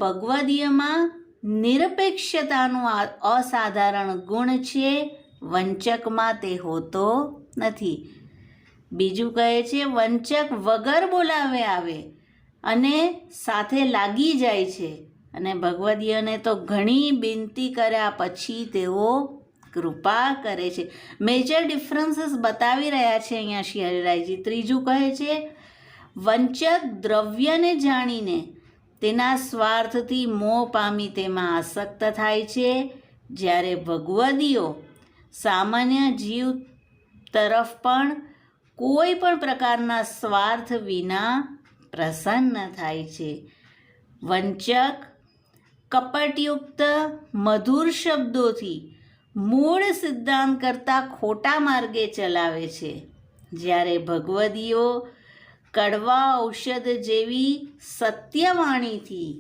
ભગવદીયમાં નિરપેક્ષતાનું અસાધારણ ગુણ છે, વંચકમાં તે હોતો નથી. બીજું કહે છે વંચક વગર બોલાવે આવે અને સાથે લાગી જાય છે, અને ભગવદીયને તો ઘણી વિનંતી કર્યા પછી તેઓ કૃપા કરે છે. મેજર ડિફરન્સીસ બતાવી રહ્યા છે અહીંયા શ્રી હરિરાયજી. ત્રીજું કહે છે વંચક દ્રવ્યને જાણીને તેના સ્વાર્થથી મોહ પામી તેમાં આસક્ત થાય છે, જ્યારે ભગવદીયો સામાન્ય જીવ તરફ પણ કોઈ પણ પ્રકારના સ્વાર્થ વિના પ્રસન્ન થાય છે. વંચક કપટયુક્ત મધુર શબ્દોથી મૂળ સિદ્ધાંત કરતાં ખોટા માર્ગે ચલાવે છે, જ્યારે ભગવદીયો કડવા ઔષધ જેવી સત્યવાણીથી